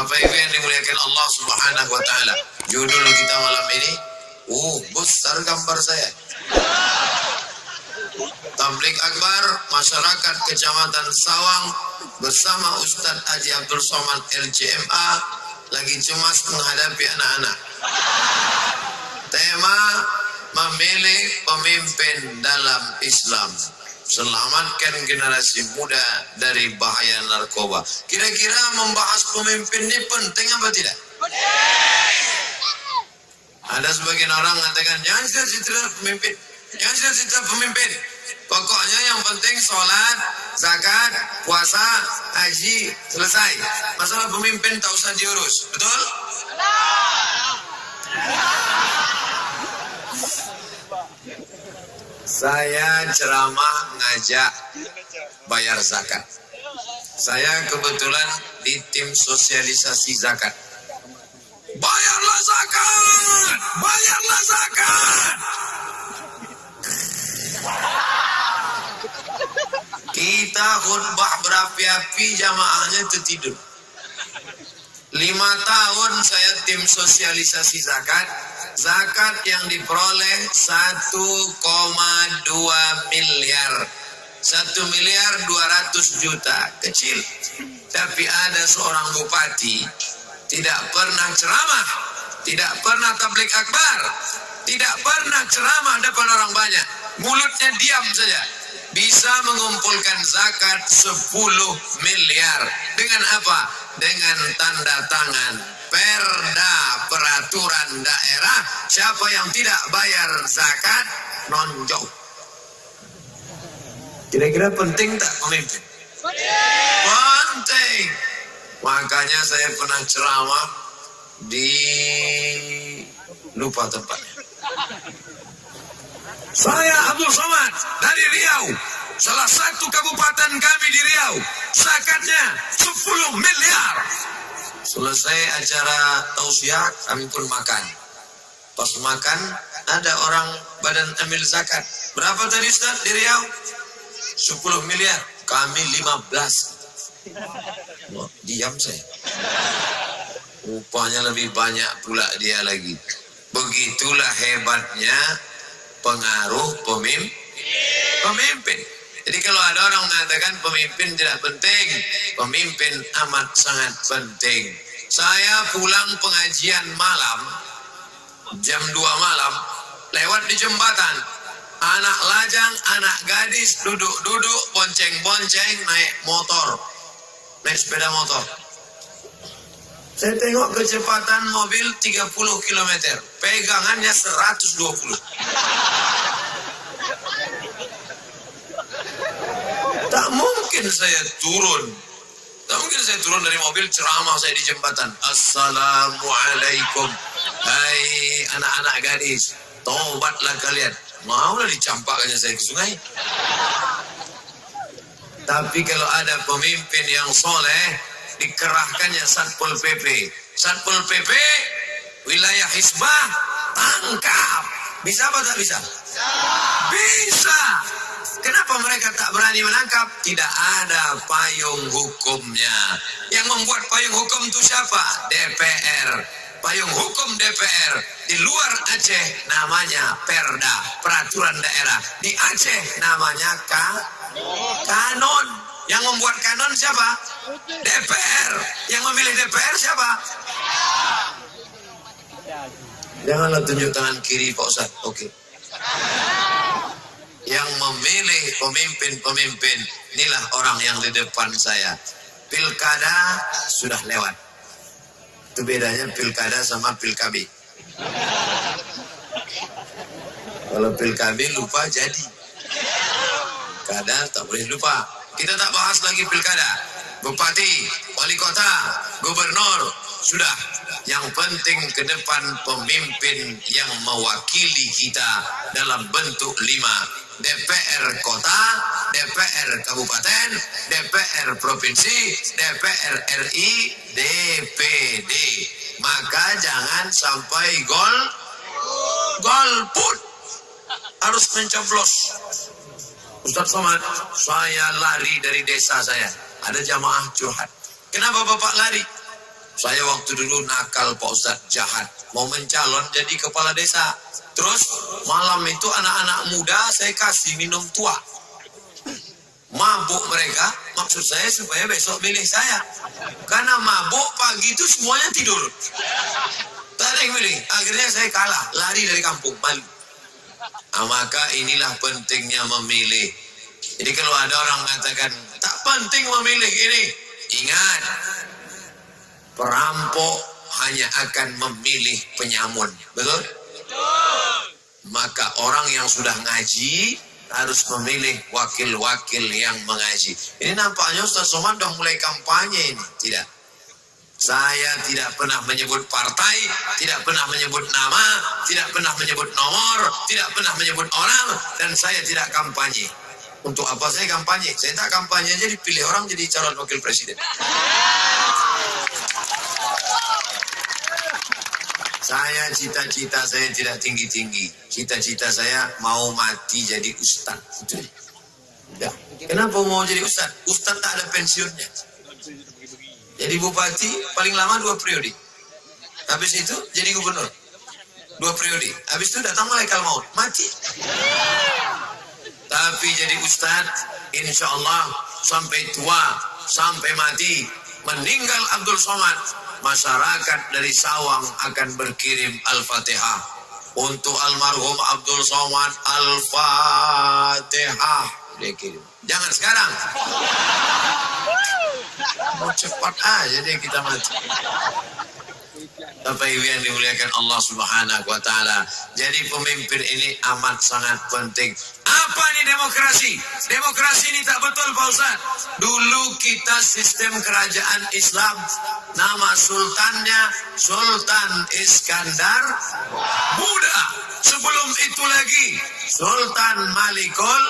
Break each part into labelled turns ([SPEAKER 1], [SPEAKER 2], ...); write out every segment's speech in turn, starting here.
[SPEAKER 1] Bapak Ibu yang dimuliakan Allah Subhanahu wa taala. Judul kita malam ini, besar gambar saya. Tablik akbar masyarakat Kecamatan Sawang bersama Ustadz Haji Abdul Somad LCMA lagi cemas menghadapi anak-anak. Tema memilih pemimpin dalam Islam. Selamatkan generasi muda dari bahaya narkoba. Kira-kira membahas pemimpin ini penting apa tidak? Ada sebagian orang mengatakan jangan cita-cita pemimpin, jangan cita-cita pemimpin. Pokoknya yang penting sholat, zakat, puasa, haji, selesai. Masalah pemimpin tak usah diurus. Betul? Saya ceramah ngajak bayar zakat. Saya kebetulan di tim sosialisasi zakat. Bayarlah zakat! Bayarlah zakat! Kita khutbah berapi-api, jamaahnya tertidur. 5 tahun saya tim sosialisasi zakat. Zakat yang diperoleh 1,2 miliar. 1.200.000.000. Kecil. Tapi ada seorang bupati tidak pernah ceramah, tidak pernah tablik akbar, tidak pernah ceramah depan orang banyak. Mulutnya diam saja. Bisa mengumpulkan zakat 10 miliar. Dengan apa? Dengan tanda tangan perda peraturan daerah. Siapa yang tidak bayar zakat nonjok. Kira-kira penting tak pemimpin? Penting. Makanya saya pernah ceramah di lupa tempatnya. Saya Abdul Somad dari Riau, salah satu kabupaten kami di Riau. Zakatnya 10 miliar. Selesai acara tausiah, kami pun makan. Pas makan, ada orang badan ambil zakat. Berapa tadi Ustaz di Riau? 10 miliar. Kami 15. Wah, diam saya. Rupanya lebih banyak pula dia lagi. Begitulah hebatnya pengaruh pemimpin. Jadi kalau ada orang mengatakan pemimpin tidak penting, pemimpin amat sangat penting. Saya pulang pengajian malam, jam 2 malam, lewat di jembatan. Anak lajang, anak gadis, duduk-duduk, bonceng-bonceng, naik motor, naik sepeda motor. Saya tengok kecepatan mobil 30 km, pegangannya 120. Tak mungkin saya turun. Tak mungkin saya turun dari mobil, ceramah saya di jembatan. Assalamualaikum. Hai anak-anak gadis, tobatlah kalian. Maulah dicampakkannya saya ke sungai. Tapi kalau ada pemimpin yang soleh, dikerahkannya Satpol PP. Satpol PP, wilayah Hizbah, tangkap. Bisa apa tak bisa? Bisa. Kenapa mereka tak berani menangkap? Tidak ada payung hukumnya. Yang membuat payung hukum itu siapa? DPR. Payung hukum DPR. Di luar Aceh namanya perda, peraturan daerah. Di Aceh namanya kanon. Yang membuat kanon siapa? DPR. Yang memilih DPR siapa? Janganlah tunjuk tangan kiri Pak Ustaz. Oke. Yang memilih pemimpin-pemimpin, inilah orang yang di depan saya. Pilkada sudah lewat. Itu bedanya pilkada sama pilkabi. Kalau pilkabi lupa jadi. Pilkada tak boleh lupa. Kita tak bahas lagi pilkada. Bupati, wali kota, gubernur, sudah. Yang penting ke depan pemimpin yang mewakili kita dalam bentuk 5. DPR kota, DPR kabupaten, DPR provinsi, DPR RI, DPD. Maka jangan sampai golput. Harus mencoblos. Ustaz Somad, saya lari dari desa saya. Ada jamaah curhat. Kenapa Bapak lari? Saya waktu dulu nakal Pak Ustadz, jahat. Mau mencalon jadi kepala desa. Terus malam itu anak-anak muda saya kasih minum tua. Mabuk mereka, maksud saya supaya besok milih saya. Karena mabuk pagi itu semuanya tidur. Tak ada yang milih. Akhirnya saya kalah, lari dari kampung, malu. Maka inilah pentingnya memilih. Jadi kalau ada orang mengatakan tak penting memilih ini, ingat, perampok hanya akan memilih penyamun, betul? Maka orang yang sudah ngaji harus memilih wakil-wakil yang mengaji. Ini nampaknya Ustaz Somad sudah mulai kampanye ini. Tidak. Saya tidak pernah menyebut partai, tidak pernah menyebut nama, tidak pernah menyebut nomor, tidak pernah menyebut orang, dan saya tidak kampanye. Untuk apa saya kampanye? Saya tak kampanye aja dipilih orang jadi calon wakil presiden. Saya cita-cita saya tidak tinggi-tinggi. Cita-cita saya mau mati jadi ustaz. Ya. Kenapa mau jadi ustaz? Ustaz tak ada pensiunnya. Jadi bupati paling lama 2 periode. Habis itu jadi gubernur 2 periode. Habis itu datang malaikat maut, mati. Tapi jadi ustaz, insya Allah sampai tua, sampai mati, meninggal Abdul Somad, masyarakat dari Sawang akan berkirim Al-Fatihah untuk almarhum Abdul Somad. Al-Fatihah dia kirim. Jangan sekarang. Mau cepat aja deh kita mati. Bapak Ibu yang dimuliakan Allah Subhanahu wa Ta'ala. Jadi pemimpin ini amat sangat penting. Apa ini demokrasi? Demokrasi ini tak betul Pak Ustaz. Dulu kita sistem kerajaan Islam, nama sultannya Sultan Iskandar Muda. Sebelum itu lagi Sultan Malikul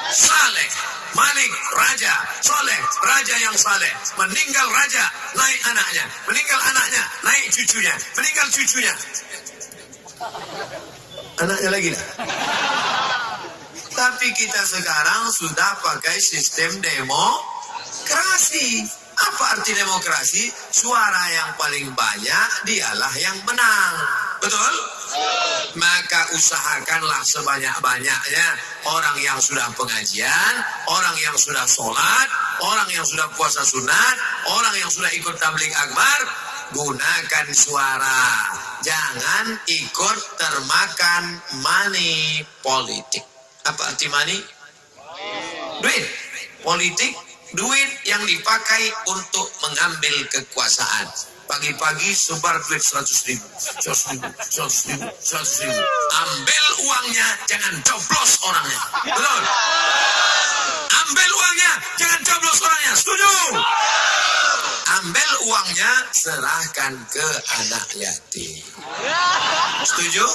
[SPEAKER 1] Saleh. Malik raja soleh, raja yang saleh. Meninggal raja, naik anaknya. Meninggal anaknya, naik cucunya. Meninggal cucunya, anaknya lagi dah. Tapi kita sekarang sudah pakai sistem demokrasi. Apa arti demokrasi? Suara yang paling banyak dialah yang menang. Betul? Maka usahakanlah sebanyak-banyaknya orang yang sudah pengajian, orang yang sudah sholat, orang yang sudah puasa sunat, orang yang sudah ikut tabligh akbar, gunakan suara. Jangan ikut termakan money politik. Apa arti money? Duit. Politik, duit yang dipakai untuk mengambil kekuasaan. Pagi-pagi sebar duit 100.000, 100.000, 100.000, 100.000. Ambil uangnya, jangan coblos orangnya. Betul? Ambil uangnya, jangan coblos orangnya. Setuju? Ambil uangnya, serahkan ke anak yatim. Setuju?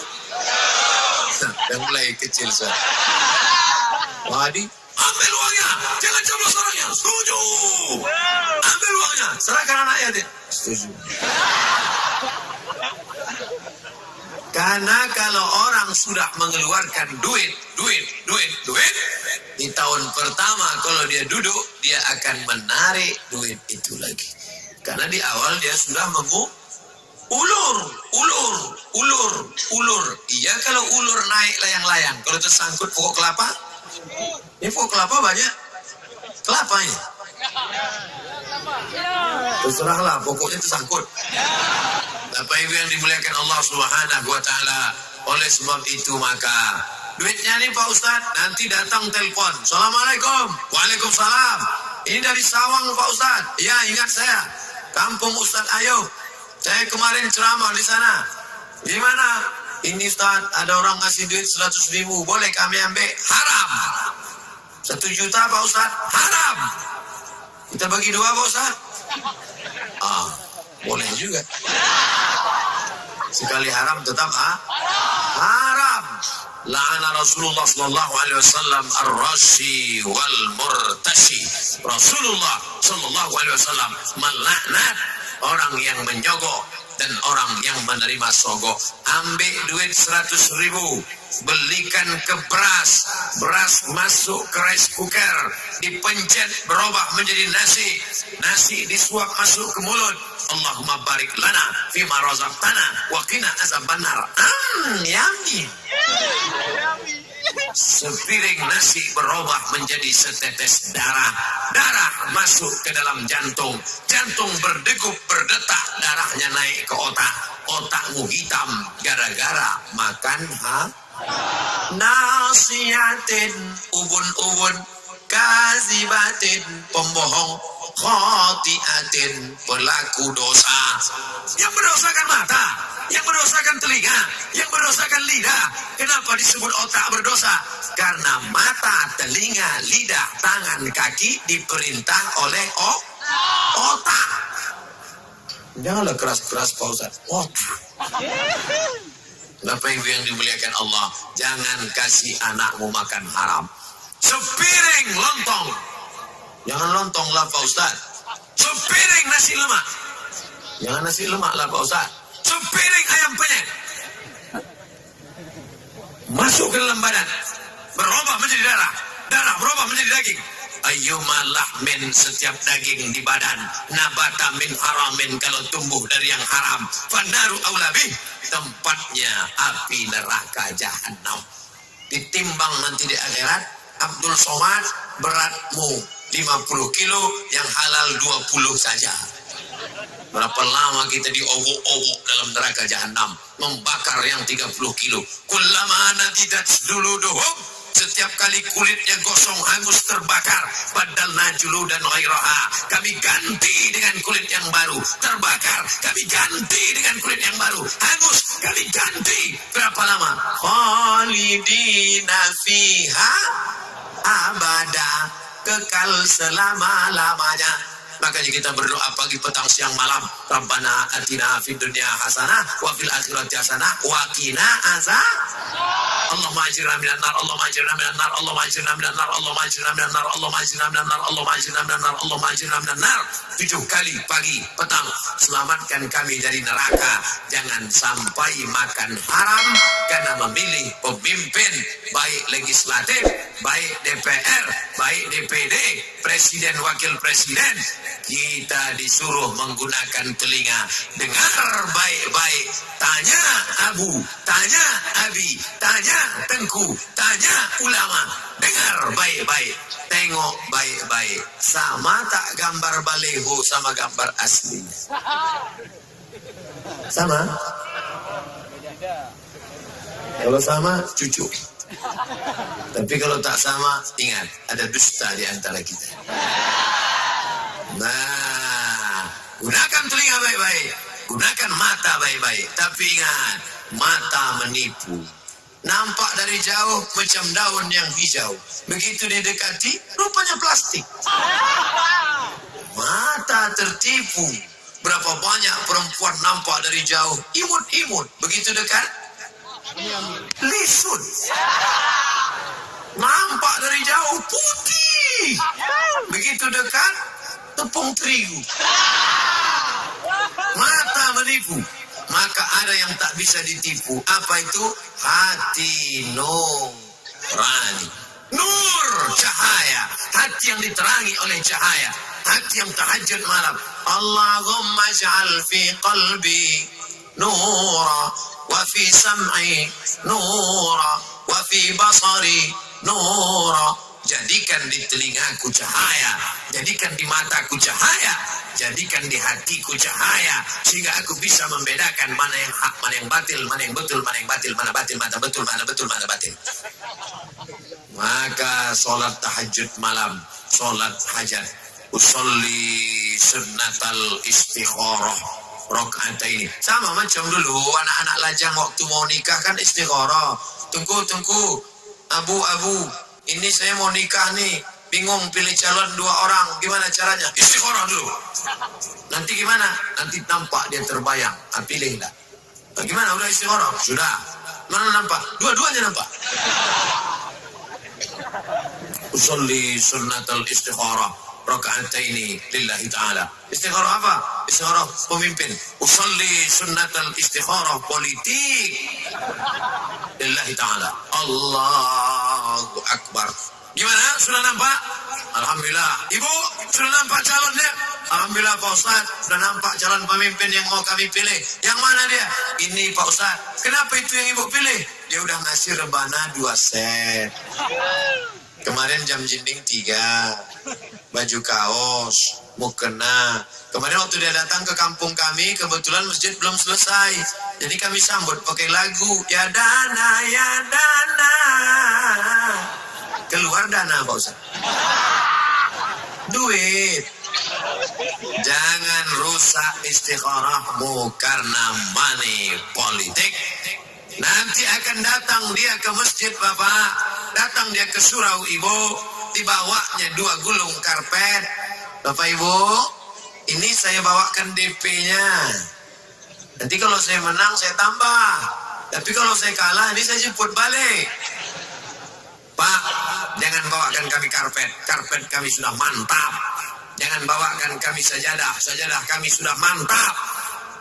[SPEAKER 1] Dan mulai kecil saya. Wadi, ambil uangnya, jangan coblos orangnya. Setuju? Ambil uangnya, serahkan anak yatim. Setuju. Karena kalau orang sudah mengeluarkan duit, di tahun pertama kalau dia duduk, dia akan menarik duit itu lagi. Karena di awal dia sudah ulur. Iya kalau ulur naik layang-layang, kalau tersangkut pokok kelapa, ini pokok kelapa banyak kelapanya. Terserahlah, pokoknya tersangkut. Bapak Ibu yang dimuliakan Allah Subhanahu wa Ta'ala. Oleh sebab itu maka duitnya nih Pak Ustadz, nanti datang telepon. Assalamualaikum. Waalaikumsalam. Ini dari Sawang Pak Ustadz. Ya, ingat saya, kampung Ustadz Ayub. Saya kemarin ceramah di sana. Gimana? Ini Ustadz, ada orang ngasih duit 100.000, boleh kami ambil? Haram. 1 juta Pak Ustadz? Haram. Kita bagi 2 Pak Ustadz? Boleh juga. Sekali haram tetap haram. La'ana Rasulullah sallallahu alaihi wasallam ar-rashi wal murtashi. Rasulullah sallallahu alaihi wasallam melaknat orang yang menyogok dan orang yang menerima sogok. Ambil duit 100.000, belikan ke beras masuk ke rice cooker, dipencet berubah menjadi nasi disuap masuk ke mulut, Allahumma barik lana fima razaqtana wa qina azabannar. Yamin. Sepiring nasi berubah menjadi setetes darah. Darah masuk ke dalam jantung. Jantung berdegup, berdetak, darahnya naik ke otak. Otakmu hitam gara-gara makan nasihatin, ubun-ubun, kazibatin, pembohong, khotiatin, pelaku dosa. Yang berdosakan mata, yang berdosakan telinga, yang berdosakan lidah. Kenapa disebut otak berdosa? Karena mata, telinga, lidah, tangan, kaki diperintah oleh otak. Janganlah keras-keras Pak Ustaz. Otak. Bapak Ibu yang dimuliakan Allah, jangan kasih anakmu makan haram. Sepiring lontong. Jangan lontong lah Pak Ustaz. Sepiring nasi lemak. Jangan nasi lemak lah Pak Ustaz. Sepiring ayam penyet. Masuk ke dalam badan. Berubah menjadi darah. Darah berubah menjadi daging. Ayyuma lahmin, setiap daging di badan, nabata min haramin, kalau tumbuh dari yang haram, fanaru aulabih, tempatnya api neraka jahanam. Ditimbang nanti di akhirat, Abdul Somad beratmu 50 kilo, yang halal 20 saja. Berapa lama kita diobok-obok dalam neraka jahanam, membakar yang 30 kilo. Kullama nadidat dulu dohum, setiap kali kulitnya gosong, hangus, terbakar, badal najulu dan ghairaha, kami ganti dengan kulit yang baru. Terbakar, kami ganti dengan kulit yang baru. Hangus, kami ganti. Berapa lama? Khalidina fiha abada, kekal selama-lamanya. Makanya kita berdoa pagi, petang, siang, malam. Rabbana atina fid dunya hasanah wa fil akhirati hasanah wa qina azab. Allahumma ajirna minan nar, Allahumma ajirna minan nar, Allahumma ajirna minan nar, Allahumma ajirna minan nar, Allahumma ajirna minan nar, Allahumma ajirna minan nar, Allahumma ajirna minan nar. 7 kali pagi, petang. Selamatkan kami dari neraka. Jangan sampai makan haram karena memilih pemimpin, baik legislatif, baik DPR, baik DPD, presiden, wakil presiden. Kita disuruh menggunakan telinga. Dengar baik-baik. Tanya Abu, tanya Abi, tanya Tengku, tanya ulama. Dengar baik-baik. Tengok baik-baik. Sama tak gambar baleho sama gambar asli? Sama? Kalau sama, cucu. Tapi kalau tak sama, ingat, ada dusta di antara kita. Nah, gunakan telinga baik-baik, gunakan mata baik-baik. Tapi ingat, mata menipu. Nampak dari jauh macam daun yang hijau. Begitu didekati, rupanya plastik. Mata tertipu. Berapa banyak perempuan nampak dari jauh imut-imut. Begitu dekat, lisut. Nampak dari jauh putih. Begitu dekat, tepung terigu. Mata menipu. Maka ada yang tak bisa ditipu. Apa itu? Hati nurani. Nur, cahaya. Hati yang diterangi oleh cahaya. Hati yang tahajud malam. Allahumma ja'al fi qalbi nura, wa fi sam'i nura, wa fi basari nura. Jadikan di telingaku cahaya, jadikan di mataku cahaya, jadikan di hatiku cahaya, sehingga aku bisa membedakan mana yang hak, mana yang batil, mana yang betul, mana yang batil, mana batil, mana betul, mana betul, mana batil. Maka sholat tahajud malam, sholat hajat, usolli sunnatal istikharah, rakaat ini sama macam dulu anak-anak lajang waktu mau nikah kan istikharah. Tunggu, abu, ini saya mau nikah nih, bingung pilih calon 2 orang, gimana caranya? Istikharah dulu. Nanti gimana? Nanti nampak dia terbayang. Pilih enggak? Gimana? Udah istikharah? Sudah. Mana nampak? Dua-duanya nampak. Usolli sunnatal istikharah, rakaataini lillahi ta'ala. Istikharah apa? Istikharah pemimpin. Usolli sunnatal istikharah politik lillahi ta'ala. Allahu Akbar. Gimana? Sudah nampak? Alhamdulillah. Ibu, sudah nampak calonnya? Alhamdulillah Pak Ustaz, sudah nampak calon pemimpin yang mau kami pilih. Yang mana dia? Ini Pak Ustaz. Kenapa itu yang ibu pilih? Dia udah ngasih rebana 2 set. Kemarin jam jinding 3. Baju kaos, mukena. Kemarin waktu dia datang ke kampung kami, kebetulan masjid belum selesai. Jadi kami sambut pakai lagu, ya dana, ya dana. Keluar dana Pak Ustaz. Duit. Jangan rusak istikharahmu karena money politik. Nanti akan datang dia ke masjid Bapak, datang dia ke surau Ibu, dibawanya 2 gulung karpet. Bapak Ibu, ini saya bawakan DP-nya. Nanti kalau saya menang saya tambah. Tapi kalau saya kalah ini saya jemput balik. Pak, jangan bawakan kami karpet. Karpet kami sudah mantap. Jangan bawakan kami sajadah. Sajadah kami sudah mantap.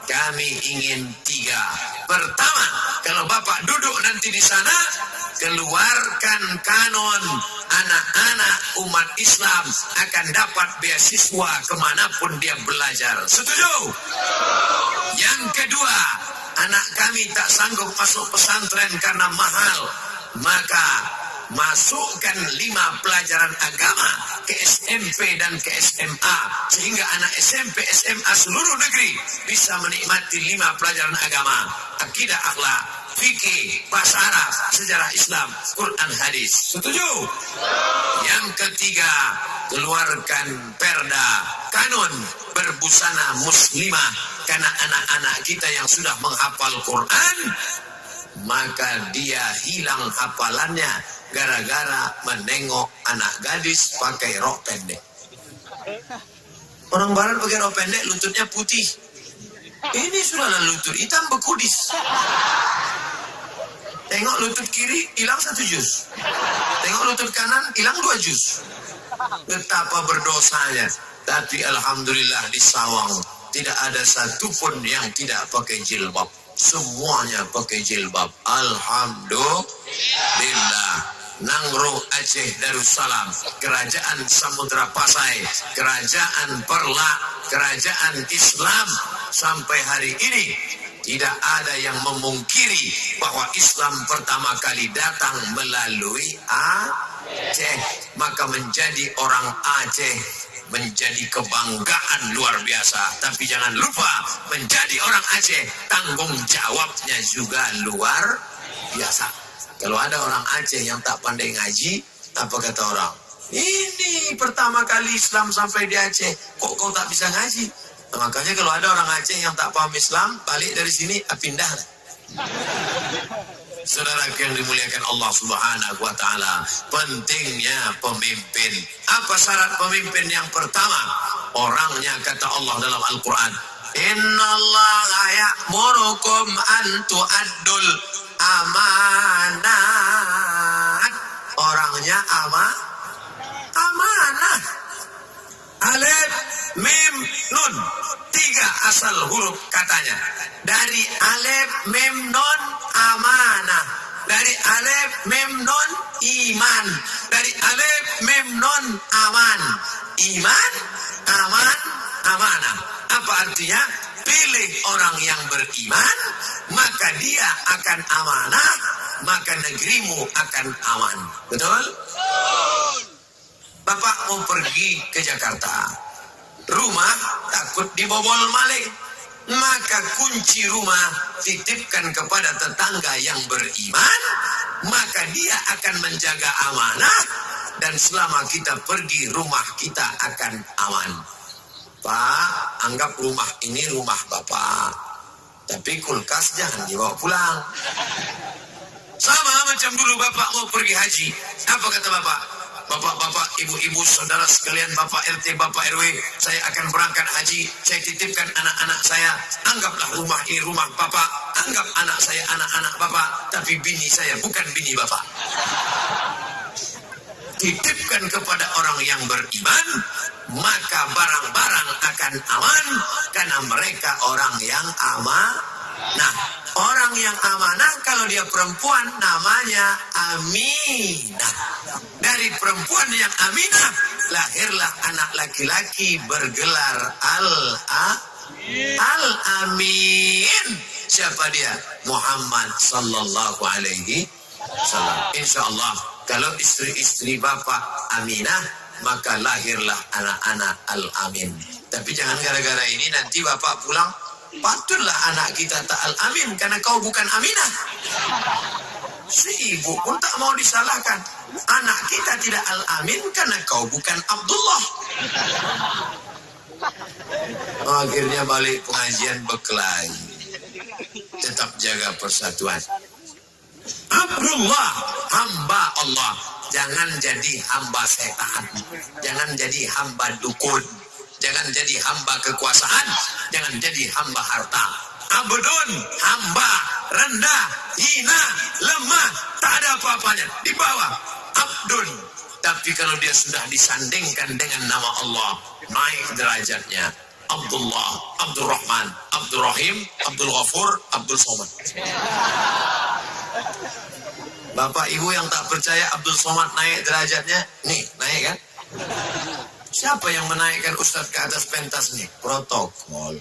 [SPEAKER 1] Kami ingin 3. Pertama, kalau Bapak duduk nanti di sana, keluarkan kanon anak-anak umat Islam akan dapat beasiswa kemanapun dia belajar. Setuju? Yang kedua, anak kami tak sanggup masuk pesantren karena mahal, maka masukkan 5 pelajaran agama ke SMP dan ke SMA, sehingga anak SMP, SMA seluruh negeri bisa menikmati 5 pelajaran agama: akidah, akhlak, fikih, bahasa Arab, sejarah Islam, Quran, hadis. Setuju? Yang ketiga, keluarkan perda kanun berbusana muslimah, karena anak-anak kita yang sudah menghafal Quran, maka dia hilang hafalannya gara-gara menengok anak gadis pakai rok pendek. Orang barat pakai rok pendek, lututnya putih. Ini sudahlah lutut hitam bekudis. Tengok lutut kiri, hilang 1 juz. Tengok lutut kanan, hilang 2 juz. Betapa berdosanya. Tapi alhamdulillah di Sawang tidak ada satupun yang tidak pakai jilbab. Semuanya pakai jilbab. Alhamdulillah. Nangro Aceh Darussalam, Kerajaan Samudra Pasai, Kerajaan Perla, Kerajaan Islam, sampai hari ini tidak ada yang memungkiri bahwa Islam pertama kali datang melalui Aceh. Maka menjadi orang Aceh menjadi kebanggaan luar biasa. Tapi jangan lupa, menjadi orang Aceh tanggung jawabnya juga luar biasa. Kalau ada orang Aceh yang tak pandai ngaji, apa kata orang? Ini pertama kali Islam sampai di Aceh, kok kau tak bisa ngaji? Nah, makanya kalau ada orang Aceh yang tak paham Islam, balik dari sini, pindah. Saudara yang dimuliakan Allah Subhanahu wa Ta'ala, pentingnya pemimpin. Apa syarat pemimpin yang pertama? Orangnya, kata Allah dalam Al-Quran, Innallaha ya'murukum an tu'addul amanat. Orangnya amanah. Alif, mim, nun. 3 asal huruf katanya. Dari alif, mim, nun, amanah. Dari alif, mim, nun, iman. Dari alif, mim, nun, aman. Iman, aman, amanah. Apa artinya? Pilih orang yang beriman, maka dia akan amanah, maka negerimu akan aman. Betul? Bapak mau pergi ke Jakarta, rumah takut dibobol maling, maka kunci rumah titipkan kepada tetangga yang beriman, maka dia akan menjaga amanah, dan selama kita pergi rumah kita akan aman. Pak, anggap rumah ini rumah Bapak, tapi kulkas jangan dibawa pulang. Sama macam dulu Bapak mau pergi haji. Apa kata Bapak? Bapak-bapak, ibu-ibu, saudara sekalian, Bapak RT, Bapak RW, saya akan berangkat haji. Saya titipkan anak-anak saya. Anggaplah rumah ini rumah Bapak. Anggap anak saya anak-anak Bapak. Tapi bini saya bukan bini Bapak. Titipkan kepada orang yang beriman, maka barang-barang akan aman, karena mereka orang yang amanah. Nah, orang yang amanah kalau dia perempuan namanya Aminah. Dari perempuan yang aminah lahirlah anak laki-laki bergelar Al-Amin. Siapa dia? Muhammad sallallahu alaihi wasallam. Insyaallah kalau istri-istri Bapak Aminah, maka lahirlah anak-anak Al-Amin. Tapi jangan gara-gara ini nanti Bapak pulang, patutlah anak kita tak Al-Amin karena kau bukan Aminah. Si ibu pun tak mau disalahkan. Anak kita tidak Al-Amin karena kau bukan Abdullah. Akhirnya balik pengajian berkelahi. Tetap jaga persatuan. Abdullah, hamba Allah. Jangan jadi hamba setan. Jangan jadi hamba dukun. Jangan jadi hamba kekuasaan. Jangan jadi hamba harta. Abdun, hamba, rendah, hina, lemah, tak ada apa-apanya. Di bawah, abdun. Tapi kalau dia sudah disandingkan dengan nama Allah, naik derajatnya. Abdullah, Abdurrahman, Abdurrahim, Abdul Ghafur, Abdul Somad. Bapak ibu yang tak percaya Abdul Somad naik derajatnya, nih naik kan? Siapa yang menaikkan Ustadz ke atas pentas nih? Protokol.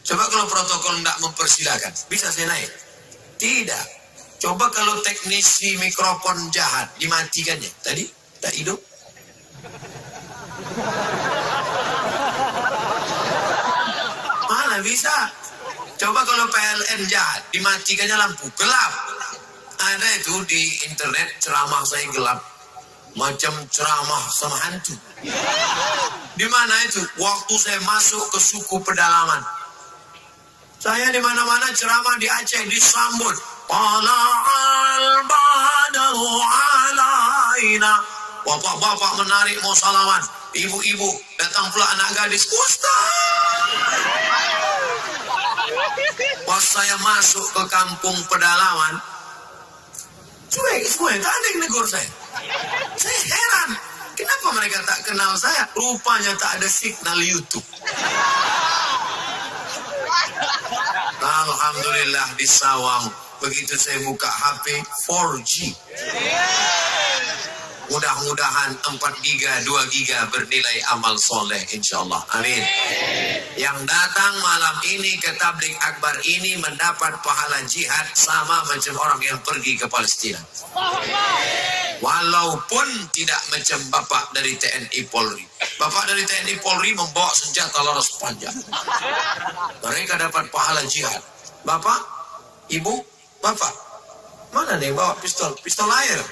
[SPEAKER 1] Coba kalau protokol tidak mempersilahkan, bisa saya naik? Tidak. Coba kalau teknisi mikrofon jahat, dimatikannya. Tadi tak hidup. Mana bisa? Coba kalau PLN jahat, dimatikannya lampu, gelap. Ada itu di internet ceramah saya gelap. Macam ceramah sama hantu. Di mana itu? Waktu saya masuk ke suku pedalaman. Saya di mana-mana ceramah di Aceh disambut. Tala'al badaru alaina. Bapak-bapak menarik mau salaman. Ibu-ibu datang pula anak gadis. Ustaz. Pas saya masuk ke kampung pedalaman, cuek semua, tak ada yang negur saya. Saya heran, kenapa mereka tak kenal saya? Rupanya tak ada signal YouTube. Alhamdulillah di Sawang, begitu saya buka HP 4G. Mudah-mudahan 4 giga, 2 giga bernilai amal soleh insyaallah. Amin. Yang datang malam ini ke tabligh akbar ini mendapat pahala jihad sama macam orang yang pergi ke Palestina. Walaupun tidak macam bapak dari TNI Polri. Bapak dari TNI Polri membawa senjata laras panjang. Mereka dapat pahala jihad. Bapak, ibu, bapak, mana nih bawa pistol air?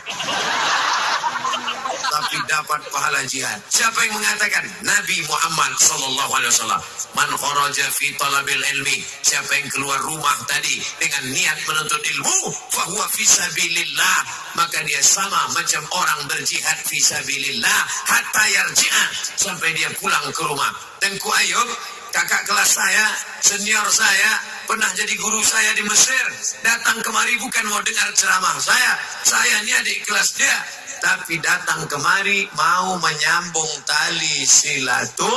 [SPEAKER 1] Tapi dapat pahala jihad. Siapa yang mengatakan? Nabi Muhammad sallallahu alaihi wasallam. Man kharaja fi talabil ilmi. Siapa yang keluar rumah tadi dengan niat menuntut ilmu, fahuwa fi sabilillah, maka dia sama macam orang berjihad fi sabilillah hatta yarji'a, sampai dia pulang ke rumah. Tengku Ayub, kakak kelas saya, senior saya, pernah jadi guru saya di Mesir, datang kemari bukan mau dengar ceramah saya. Saya ini adik kelas dia, tapi datang kemari mau menyambung tali silaturahim.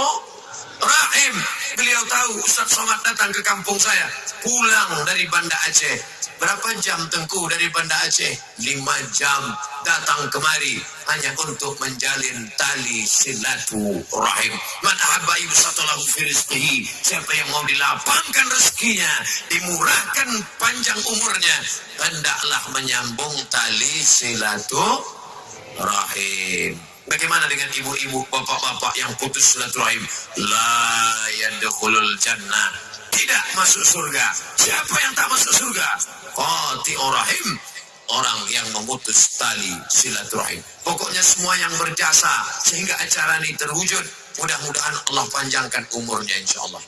[SPEAKER 1] Beliau tahu Ustaz Somad datang ke kampung saya, pulang dari Banda Aceh. Berapa jam Tengku dari Banda Aceh? 5 jam datang kemari hanya untuk menjalin tali silaturahim. Man ahabba yubsatalahu fi rizqihi. Siapa yang mau dilapangkan rezekinya, dimurahkan panjang umurnya, hendaklah menyambung tali silaturahim. Bagaimana dengan ibu-ibu, bapak-bapak yang putus silaturahim? La yadkhulul jannah, tidak masuk surga. Siapa yang tak masuk surga? Qati'ur rahim, orang yang memutus tali silaturahim. Pokoknya semua yang berjasa sehingga acara ini terwujud, mudah-mudahan Allah panjangkan umurnya insyaallah.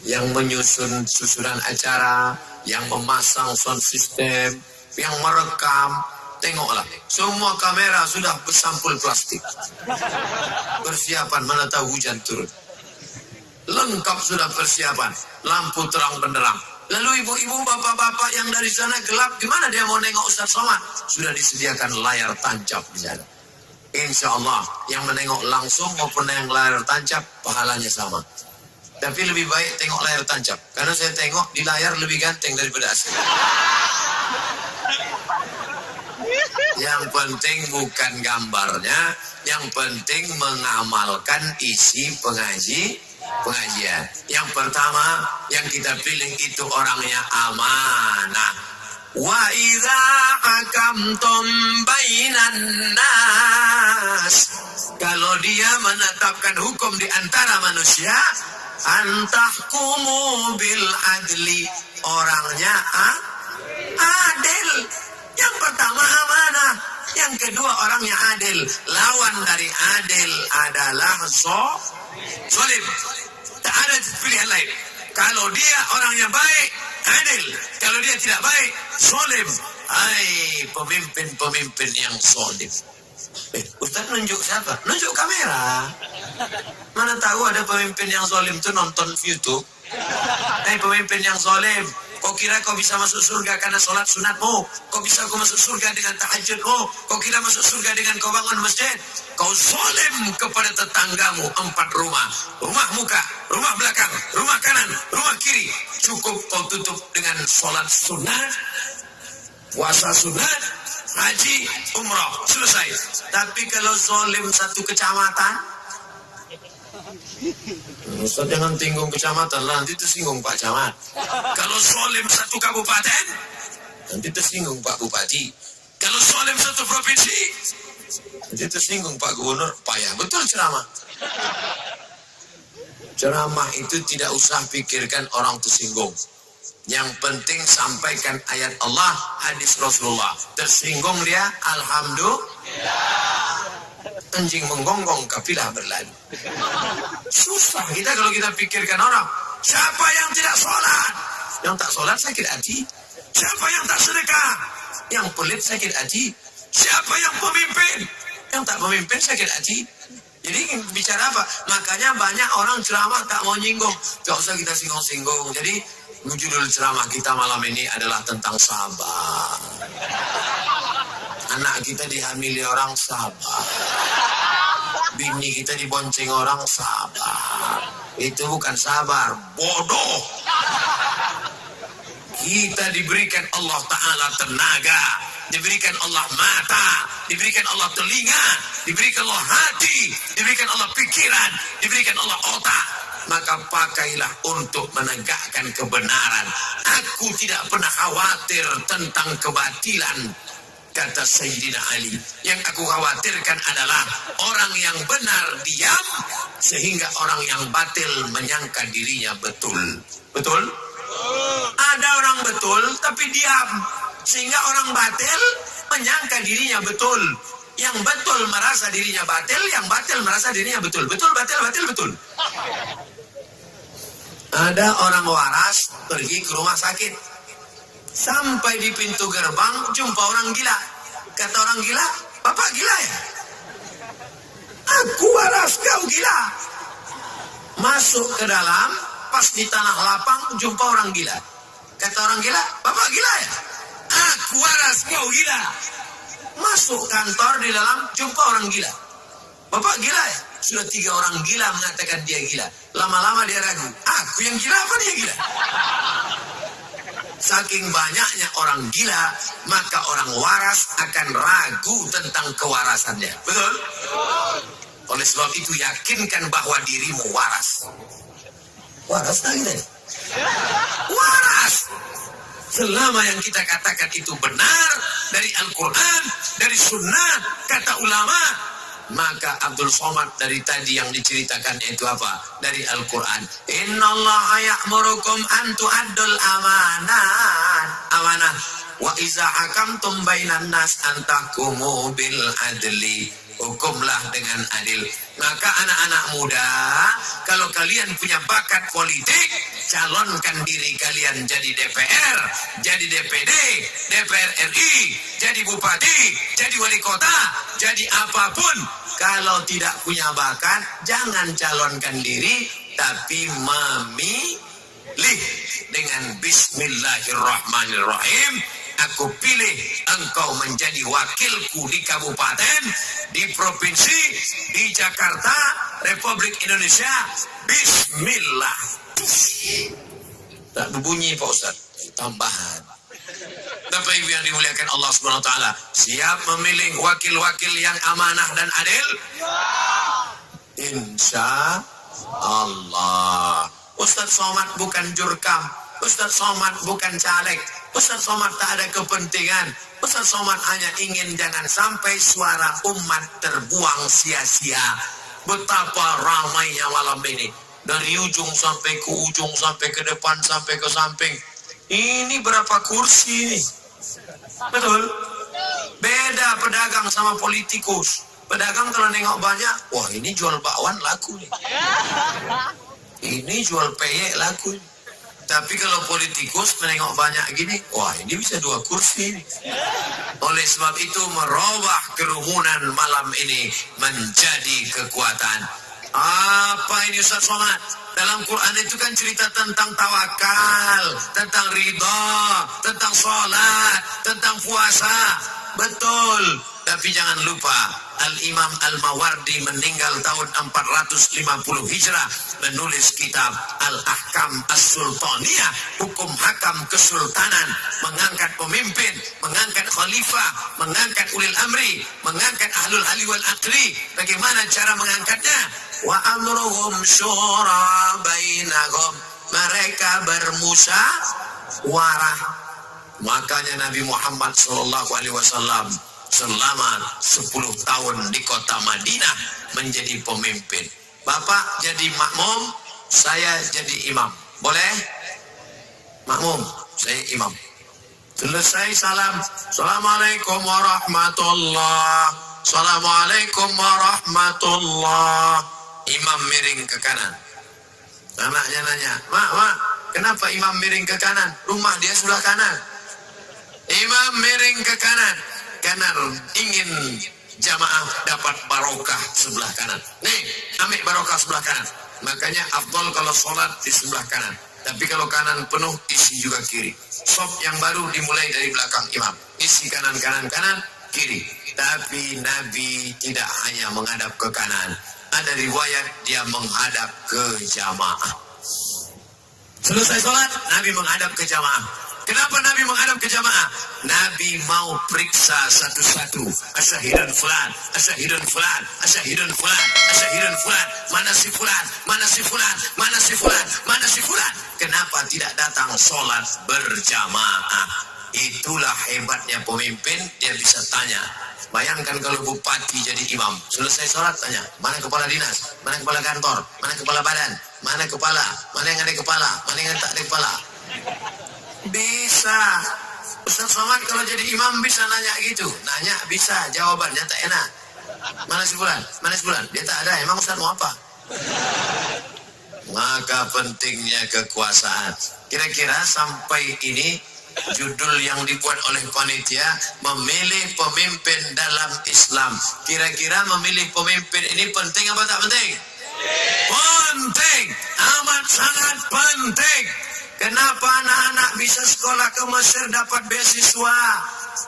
[SPEAKER 1] Yang menyusun susunan acara, yang memasang sound system, yang merekam, tengoklah, semua kamera sudah bersampul plastik. Persiapan, mana tahu hujan turun. Lengkap sudah persiapan, lampu terang benderang. Lalu ibu-ibu, bapak-bapak yang dari sana gelap, gimana dia mau nengok Ustaz Somad? Sudah disediakan layar tancap di sana. Insya Allah, yang menengok langsung maupun yang layar tancap, pahalanya sama. Tapi lebih baik tengok layar tancap, karena saya tengok di layar lebih ganteng daripada asli. Yang penting bukan gambarnya, yang penting mengamalkan isi pengajian. Yang pertama yang kita pilih itu orangnya amanah. Wa idza hakamtum bainan nas, kalau dia menetapkan hukum di antara manusia, antahkumu bil adli, orangnya adil. Yang pertama amanah, yang kedua orangnya adil. Lawan dari adil adalah zalim. Tak ada pilihan lain. Kalau dia orangnya baik, adil. Kalau dia tidak baik, zalim. Hai, pemimpin-pemimpin yang zalim. Ustaz nunjuk siapa? Nunjuk kamera. Mana tahu ada pemimpin yang zalim tuh nonton YouTube. Hai, pemimpin yang zalim, kau kira kau bisa masuk surga karena sholat sunatmu? Kau bisa kau masuk surga dengan tahajudmu? Kau kira masuk surga dengan kau bangun masjid? Kau zalim kepada tetanggamu 4 rumah. Rumah muka, rumah belakang, rumah kanan, rumah kiri. Cukup kau tutup dengan sholat sunat, puasa sunat, haji, umrah, selesai. Tapi kalau zalim satu kecamatan, Ustaz jangan tinggung kecamatan lah, nanti tersinggung Pak Camat. Kalau zalim satu kabupaten, nanti tersinggung Pak Bupati. Kalau zalim satu provinsi, nanti tersinggung Pak Gubernur. Payah betul ceramah. Ceramah itu tidak usah pikirkan orang tersinggung. Yang penting sampaikan ayat Allah, hadis Rasulullah. Tersinggung dia, alhamdulillah. Anjing menggonggong, kafilah berlalu. Susah kita kalau kita pikirkan orang. Siapa yang tidak sholat? Yang tak sholat sakit hati. Siapa yang tak sedekah? Yang pelit sakit hati. Siapa yang pemimpin? Yang tak pemimpin sakit hati. Jadi bicara apa? Makanya banyak orang ceramah tak mau nyinggung. Gak usah kita singgung-singgung. Jadi judul ceramah kita malam ini adalah tentang sabar. Anak kita dihamili orang, sabar. Bini kita dibonceng orang, sabar. Itu bukan sabar, bodoh. Kita diberikan Allah Ta'ala tenaga, diberikan Allah mata, diberikan Allah telinga, diberikan Allah hati, diberikan Allah pikiran, diberikan Allah otak. Maka pakailah untuk menegakkan kebenaran. Aku tidak pernah khawatir tentang kebatilan, kata Sayyidina Ali. Yang aku khawatirkan adalah orang yang benar diam, sehingga orang yang batil menyangka dirinya betul. Betul? Ada orang betul tapi diam, sehingga orang batil menyangka dirinya betul. Yang betul merasa dirinya batil, yang batil merasa dirinya betul. Betul, batil, batil, betul. Ada orang waras pergi ke rumah sakit. Sampai di pintu gerbang jumpa orang gila. Kata orang gila, Bapak gila ya? Aku waras, kau gila. Masuk ke dalam, pas di tanah lapang jumpa orang gila. Kata orang gila, Bapak gila ya? Aku waras, kau gila. Masuk kantor, di dalam jumpa orang gila. Bapak gila ya? Sudah 3 orang gila mengatakan dia gila. Lama-lama dia ragu, aku yang gila apa dia gila? Saking banyaknya orang gila, maka orang waras akan ragu tentang kewarasannya. Betul? Oleh sebab itu yakinkan bahwa dirimu waras. Waras tak kita? Waras. Selama yang kita katakan itu benar dari Al-Quran, dari Sunnah, kata ulama, maka Abdul Somad dari tadi yang diceritakan itu apa? Dari Al-Quran. Innallaha ya'murukum an tu'addul amanah. Wa iza hakamtum bainan nas an tahkumu bil adli. Hukumlah dengan adil. Maka anak-anak muda, kalau kalian punya bakat politik, calonkan diri kalian jadi DPR, jadi DPD, DPR RI, jadi bupati, jadi wali kota, jadi apapun. Kalau tidak punya bakat, jangan calonkan diri, tapi memilih dengan Bismillahirrahmanirrahim. Aku pilih engkau menjadi wakilku di kabupaten, di provinsi, di Jakarta, Republik Indonesia. Bismillah. Tak berbunyi Pak Ustaz. Tambahan. Bapak Ibu yang dimuliakan Allah Subhanahu wa taala, siap memilih wakil-wakil yang amanah dan adil? Insya Allah. Ustaz Somad bukan jurkam, Ustaz Somad bukan caleg, Ustaz Somad tak ada kepentingan. Ustaz Somad hanya ingin jangan sampai suara umat terbuang sia-sia. Betapa ramainya malam ini, dari ujung sampai ke ujung, sampai ke depan, sampai ke samping. Ini berapa kursi nih? Betul? Beda pedagang sama politikus. Pedagang kalau nengok banyak, wah ini jual bakwan laku nih. Ini jual peyek laku nih. Tapi kalau politikus menengok banyak gini, wah ini bisa 2 kursi nih. Oleh sebab itu merubah kerumunan malam ini menjadi kekuatan. Apa ini Ustaz Somad? Dalam Quran itu kan cerita tentang tawakal, tentang ridha, tentang sholat, tentang puasa. Betul. Tapi jangan lupa, Al-Imam Al-Mawardi meninggal tahun 450 Hijrah, menulis kitab Al-Ahkam As-Sultaniyah, hukum hakam kesultanan, mengangkat pemimpin, mengangkat khalifah, mengangkat ulil amri, mengangkat ahlul hali wal aqli. Bagaimana cara mengangkatnya? Wa amruhum syura bainahum. Mereka bermusyawarah. Makanya Nabi Muhammad SAW selama 10 tahun di kota Madinah menjadi pemimpin. Bapak jadi makmum, saya jadi imam. Boleh? Makmum, saya imam. Selesai salam, Assalamualaikum warahmatullah, Assalamualaikum warahmatullah. Imam miring ke kanan. Anaknya nanya, mak, kenapa imam miring ke kanan? Rumah dia sebelah kanan. Imam miring ke kanan karena ingin jamaah dapat barokah sebelah kanan. Nih, ambil barokah sebelah kanan. Makanya afdol kalau sholat di sebelah kanan. Tapi kalau kanan penuh, isi juga kiri. Sop yang baru dimulai dari belakang imam. Isi kanan, kiri. Tapi Nabi tidak hanya menghadap ke kanan. Ada riwayat dia menghadap ke jamaah. Selesai sholat, Nabi menghadap ke jamaah. Kenapa Nabi menghadap ke jamaah? Nabi mau periksa satu-satu. Asyahidun fulan, asyahidun fulan, asyahidun fulan, asyahidun fulan. Mana si fulan, mana si fulan, mana si fulan, mana si fulan. Kenapa tidak datang sholat berjamaah? Itulah hebatnya pemimpin, dia bisa tanya. Bayangkan kalau bupati jadi imam, selesai sholat tanya, mana kepala dinas, mana kepala kantor, mana kepala badan, mana kepala, mana yang ada kepala, mana yang tak ada kepala. Bisa. Ustaz Somad kalau jadi imam bisa nanya gitu. Nanya bisa, jawabannya tak enak. Mana si fulan? Mana si fulan? Dia tak ada, emang Ustaz mau apa? Maka pentingnya kekuasaan. Kira-kira sampai ini judul yang dibuat oleh panitia, memilih pemimpin dalam Islam. Kira-kira memilih pemimpin ini penting apa tak penting? Penting, amat sangat penting. Kenapa anak-anak bisa sekolah ke Mesir dapat beasiswa?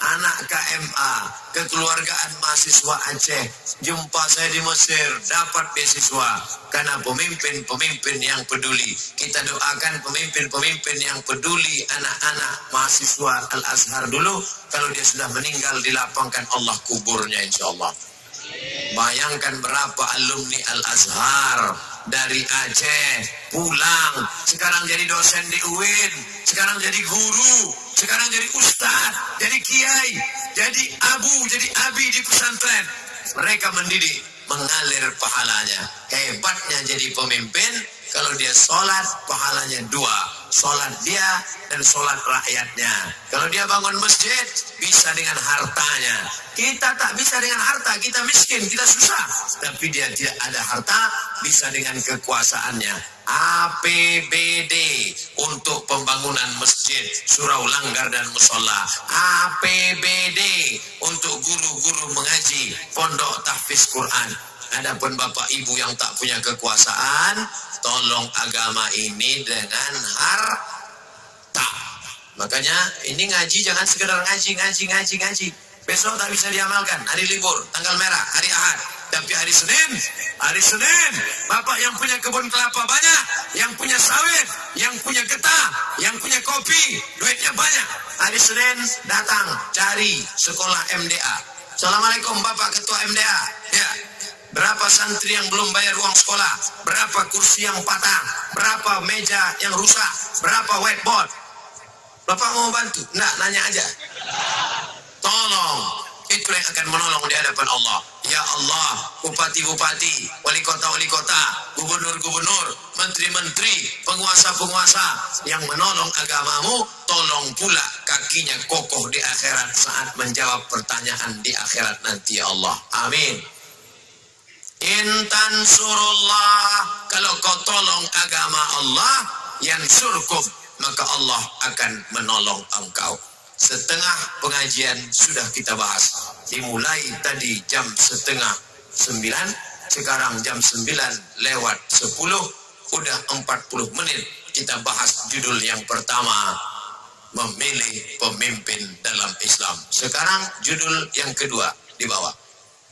[SPEAKER 1] Anak KMA, kekeluargaan mahasiswa Aceh, jumpa saya di Mesir, dapat beasiswa. Karena pemimpin-pemimpin yang peduli. Kita doakan pemimpin-pemimpin yang peduli anak-anak mahasiswa Al-Azhar dulu. Kalau dia sudah meninggal, dilapangkan Allah kuburnya insya Allah. Bayangkan berapa alumni Al-Azhar dari Aceh pulang, sekarang jadi dosen di UIN, sekarang jadi guru, sekarang jadi ustadz, jadi kiai, jadi abu, jadi abi di pesantren. Mereka mendidik, mengalir pahalanya. Hebatnya jadi pemimpin, kalau dia sholat pahalanya 2, sholat dia dan sholat rakyatnya. Kalau dia bangun masjid bisa dengan hartanya. Kita tak bisa dengan harta, kita miskin, kita susah. Tapi dia tidak ada harta, bisa dengan kekuasaannya. APBD untuk pembangunan masjid, surau langgar dan musola. APBD untuk guru-guru mengaji, pondok tahfiz Quran. Adapun bapak ibu yang tak punya kekuasaan, tolong agama ini dengan harta. Makanya ini ngaji jangan sekedar ngaji. Besok tak bisa diamalkan, hari libur, tanggal merah, hari Ahad. Tapi hari Senin, bapak yang punya kebun kelapa banyak, yang punya sawit, yang punya getah, yang punya kopi, duitnya banyak. Hari Senin datang cari sekolah MDA. Assalamualaikum Bapak Ketua MDA. Ya. Berapa santri yang belum bayar uang sekolah? Berapa kursi yang patah? Berapa meja yang rusak? Berapa whiteboard? Bapak mau bantu? Enggak, nanya aja. Tolong. Itu yang akan menolong di hadapan Allah. Ya Allah, bupati-bupati, wali kota, gubernur-gubernur, menteri-menteri, penguasa-penguasa yang menolong agamamu, tolong pula kakinya kokoh di akhirat saat menjawab pertanyaan di akhirat nanti ya Allah. Amin. Intan surullah, kalau kau tolong agama Allah, yansurkum, maka Allah akan menolong engkau. Setengah pengajian sudah kita bahas. Dimulai tadi jam 8:30, sekarang jam 9:10, udah 40 menit kita bahas judul yang pertama, memilih pemimpin dalam Islam. Sekarang judul yang kedua di bawah.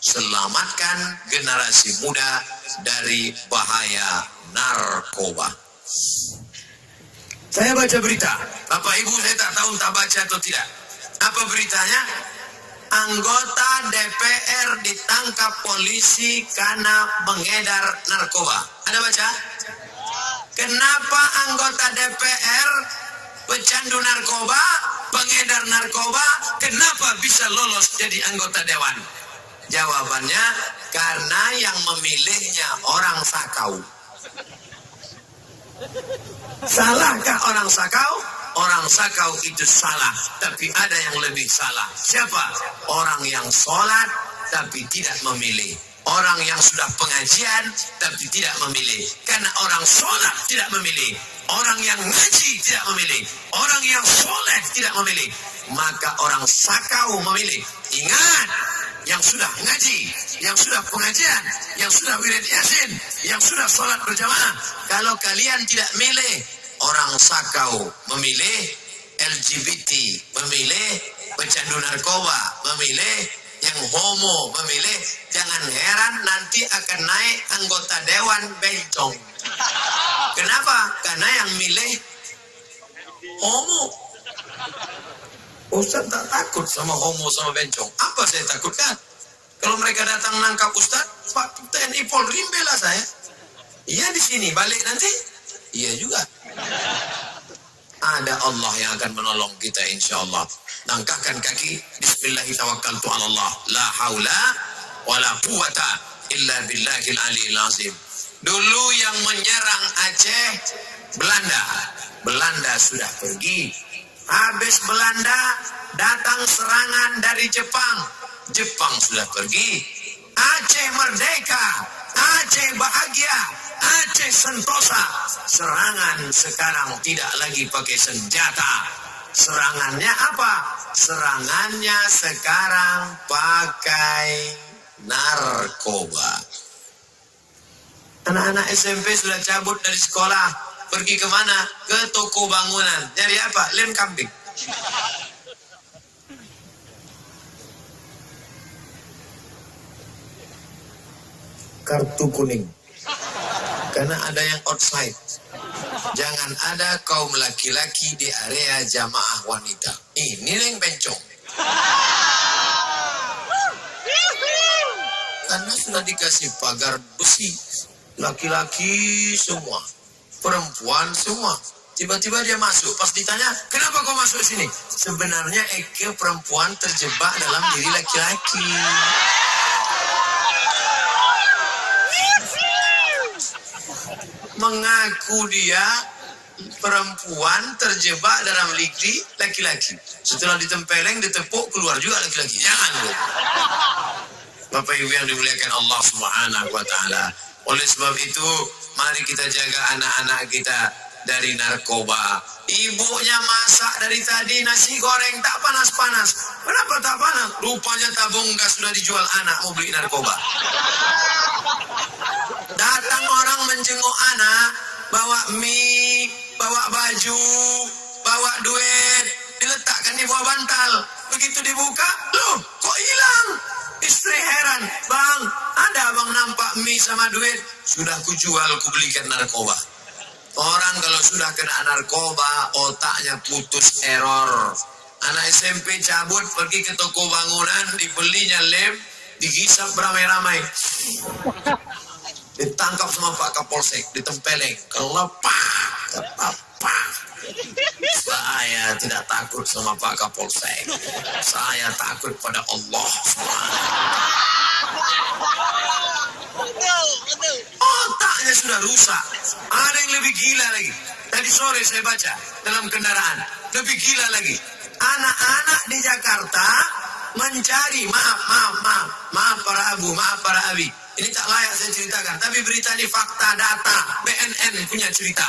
[SPEAKER 1] Selamatkan generasi muda dari bahaya narkoba. Saya baca berita. Bapak Ibu saya tak tahu tak baca atau tidak. Apa beritanya? Anggota DPR ditangkap polisi karena mengedar narkoba. Ada baca? Kenapa anggota DPR pecandu narkoba, pengedar narkoba, kenapa bisa lolos jadi anggota dewan? Jawabannya, karena yang memilihnya orang sakau. Salahkah orang sakau? Orang sakau itu salah, tapi ada yang lebih salah. Siapa? Orang yang sholat tapi tidak memilih. Orang yang sudah pengajian tapi tidak memilih. Karena orang sholat tidak memilih. Orang yang ngaji tidak memilih. Orang yang soleh tidak memilih. Maka orang sakau memilih. Ingat, yang sudah ngaji, yang sudah pengajian, yang sudah wirid yasin, yang sudah sholat berjamaah. Kalau kalian tidak milih, orang sakau memilih, LGBT memilih, pecandu narkoba memilih, yang homo memilih. Jangan heran nanti akan naik anggota dewan bencong. Kenapa? Karena yang milih homo. Ustaz tak takut sama homo sama bencong. Apa saya takutkan? Kalau mereka datang nangkap Ustaz, Pak TNI Polri bela saya. Iya di sini, balik nanti. Iya juga. Ada Allah yang akan menolong kita insya Allah. Langkahkan kaki. Bismillahirrahmanirrahim. La haula wa la quwata illa billahil aliyil azim. Dulu yang menyerang Aceh Belanda. Belanda sudah pergi. Habis Belanda datang serangan dari Jepang. Jepang sudah pergi. Aceh merdeka. Aceh bahagia. Aceh sentosa. Serangan sekarang tidak lagi pakai senjata. Serangannya apa? Serangannya sekarang pakai narkoba. Anak-anak SMP sudah cabut dari sekolah. Pergi kemana? Ke toko bangunan. Nyari apa? Lem kambing. Kartu kuning. Karena ada yang outside. Jangan ada kaum laki-laki di area jamaah wanita. Ini yang bencong. Karena sudah dikasih pagar besi. Laki-laki semua. Perempuan semua. Tiba-tiba dia masuk. Pas ditanya, kenapa kau masuk sini? Sebenarnya Eke perempuan terjebak dalam diri laki-laki. Mengaku dia perempuan terjebak dalam diri laki-laki. Setelah ditempeleng, ditepuk, keluar juga laki-laki. Jangan. Bapak Ibu yang dimuliakan Allah Subhanahu wa Ta'ala. Oleh sebab itu, mari kita jaga anak-anak kita dari narkoba. Ibunya masak dari tadi nasi goreng tak panas-panas. Kenapa tak panas? Rupanya tabung gas sudah dijual anak mau beli narkoba. Datang orang menjenguk anak, bawa mie, bawa baju, bawa duit, diletakkan di bawah bantal. Begitu dibuka, loh kok hilang? Istri heran, bang, ada bang nampak mie sama duit, sudah kujual, kubelikan narkoba. Orang kalau sudah kena narkoba, otaknya putus, error. Anak SMP cabut, pergi ke toko bangunan, dibelinya lem, dihisap beramai-ramai. Ditangkap sama Pak Kapolsek, ditempeleng, kelepak, kelepak. Saya tidak takut sama Pak Kapolsek. Saya takut pada Allah. Otaknya sudah rusak. Ada yang lebih gila lagi. Tadi sore saya baca dalam kendaraan. Lebih gila lagi. Anak-anak di Jakarta mencari, maaf para abu, maaf para abi. Ini tak layak saya ceritakan. Tapi berita ini fakta, data. BNN punya cerita.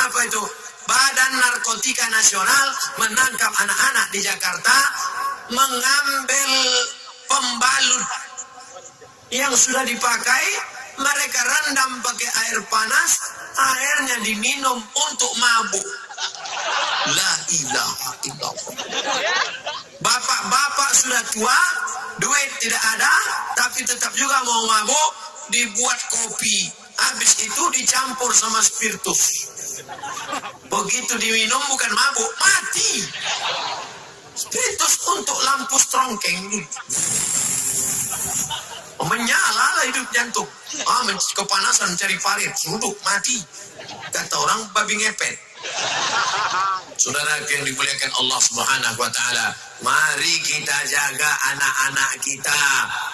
[SPEAKER 1] Apa itu? Badan Narkotika Nasional menangkap anak-anak di Jakarta mengambil pembalut yang sudah dipakai, mereka rendam pakai air panas, airnya diminum untuk mabuk. La ilaha illallah. Bapak-bapak sudah tua, duit tidak ada, tapi tetap juga mau mabuk, dibuat kopi. Habis itu dicampur sama spiritus. Begitu diminum bukan mabuk, mati. Spiritus untuk lampu strongkeng. Menyala lah hidup jantung. Kepanasan cari parit, duduk mati. Kata orang babi ngepet. Saudara yang dimuliakan Allah Subhanahu wa taala, mari kita jaga anak-anak kita.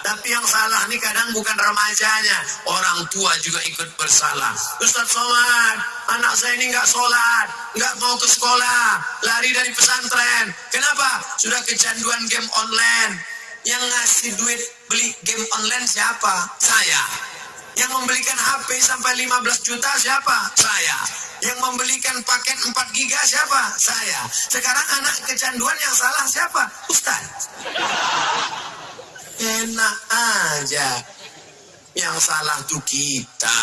[SPEAKER 1] Tapi yang salah nih kadang bukan remajanya, orang tua juga ikut bersalah. Ustaz Somad, anak saya ini nggak sholat, nggak mau ke sekolah, lari dari pesantren. Kenapa? Sudah kecanduan game online. Yang ngasih duit beli game online siapa? Saya. Yang membelikan HP sampai 15 juta siapa? Saya. Yang membelikan paket 4 giga siapa? Saya. Sekarang anak kecanduan yang salah siapa? Ustaz. Enak aja. Yang salah tuh kita.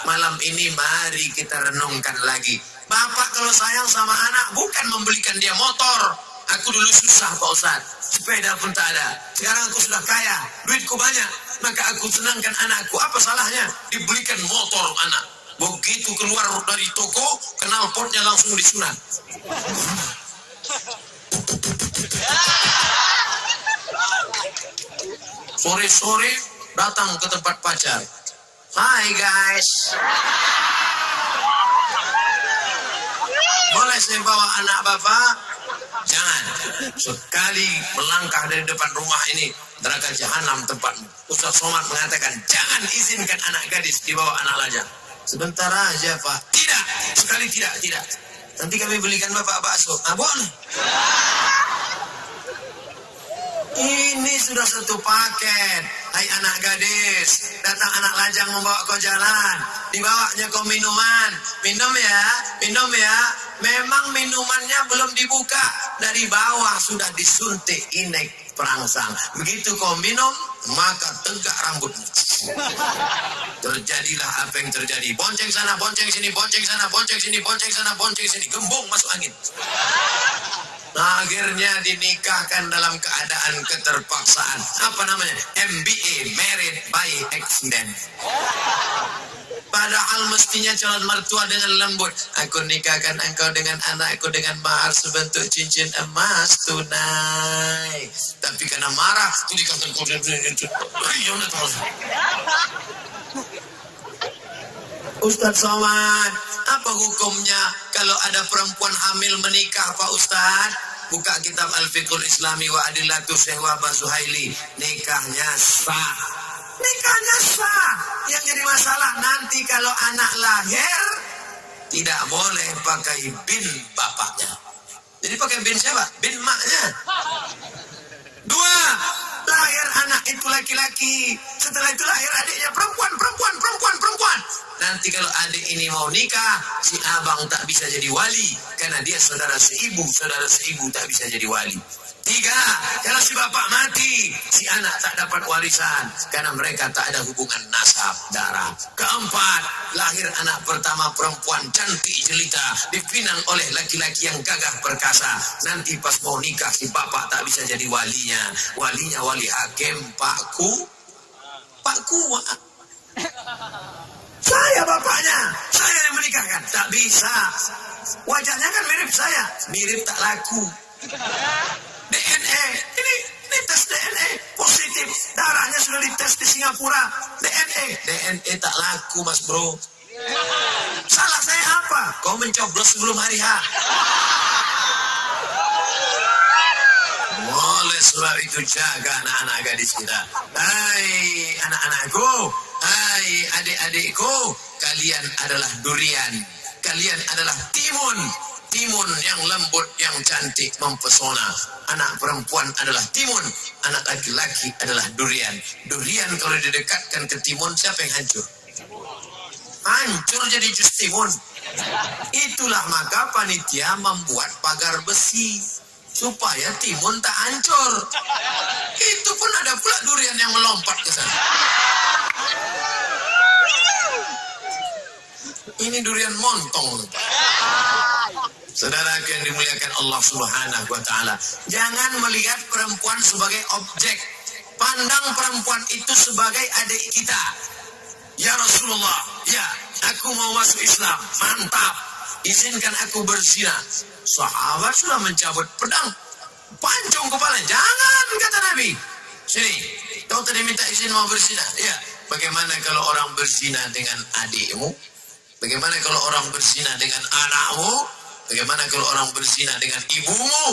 [SPEAKER 1] Malam ini mari kita renungkan lagi. Bapak kalau sayang sama anak bukan membelikan dia motor. Aku dulu susah Pak Ustaz. Sepeda pun tak ada. Sekarang aku sudah kaya. Duitku banyak. Maka aku senangkan anakku. Apa salahnya? Dibelikan motor anak. Begitu keluar dari toko, knalpotnya langsung disunat. Sore-sore datang ke tempat pacar. Hai guys. Boleh saya bawa anak bapak? Jangan. Sekali melangkah dari depan rumah ini, neraka jahanam tempatmu. Ustaz Somad mengatakan, jangan izinkan anak gadis dibawa anak lajang. Sebentar aja Pak. Tidak. Sekali tidak. Nanti kami belikan bapak bakso. Ah boleh. Ini sudah satu paket. Hai anak gadis, datang anak lajang membawa kau jalan. Dibawanya kau minuman. Minum ya. Memang minumannya belum dibuka. Dari bawah sudah disuntik inek perangsang. Begitu kau minum, maka tegak rambutmu. Terjadilah apa yang terjadi. Bonceng sana, bonceng sini, bonceng sana, bonceng sini, bonceng sana, bonceng sini. Gembong masuk angin. Nah, akhirnya dinikahkan dalam keadaan keterpaksaan. Apa namanya? MBA, Married by Accident. Padahal mestinya calon mertua dengan lembut. Aku nikahkan engkau dengan anakku dengan mahar sebentuk cincin emas tunai. Tapi karena marah, itu dikatakan kau Ustaz Somad, apa hukumnya kalau ada perempuan hamil menikah Pak Ustaz? Buka kitab Al-Fiqhul Islami wa Adillatu Syekh Wahbah Zuhaili. Nikahnya sah. Nikahnya sah. Yang jadi masalah nanti kalau anak lahir tidak boleh pakai bin bapaknya. Jadi pakai bin siapa? Bin maknya. Dua, lahir anak itu laki-laki. Setelah itu lahir adiknya perempuan. Nanti kalau adik ini mau nikah, si abang tak bisa jadi wali. Karena dia saudara seibu tak bisa jadi wali. Tiga, kalau si bapak mati, si anak tak dapat warisan. Karena mereka tak ada hubungan nasab darah. Keempat, lahir anak pertama perempuan cantik jelita, dipinang oleh laki-laki yang gagah perkasa. Nanti pas mau nikah, si bapak tak bisa jadi walinya. Walinya wali hakim, pakku. Saya bapaknya, saya yang menikahkan. Tak bisa. Wajahnya kan mirip saya, mirip tak laku. DNA, ini tes DNA positif. Darahnya sudah dites di Singapura. DNA tak laku, Mas Bro. Salah saya apa? Kau mencoblos sebelum hari H. Oleh sebab itu jaga anak-anak gadis kita. Hai anak-anakku, hai adik-adikku, kalian adalah durian. Kalian adalah timun. Timun yang lembut, yang cantik, mempesona. Anak perempuan adalah timun. Anak laki-laki adalah durian. Durian kalau didekatkan ke timun, siapa yang hancur? Hancur jadi jus timun. Itulah maka panitia membuat pagar besi supaya timun tak hancur. Itu pun ada pula durian yang melompat ke sana. Ini durian montong. Saudara yang dimuliakan Allah Subhanahu wa taala, jangan melihat perempuan sebagai objek. Pandang perempuan itu sebagai adik kita. Ya Rasulullah, ya, aku mau masuk Islam. Mantap. Izinkan aku berzina. Sahabat sudah mencabut pedang, pancung kepala. Jangan, kata Nabi. Sini, kau tadi minta izin mau berzina. Ya, bagaimana kalau orang berzina dengan adikmu? Bagaimana kalau orang berzina dengan anakmu? Bagaimana kalau orang berzina dengan ibumu?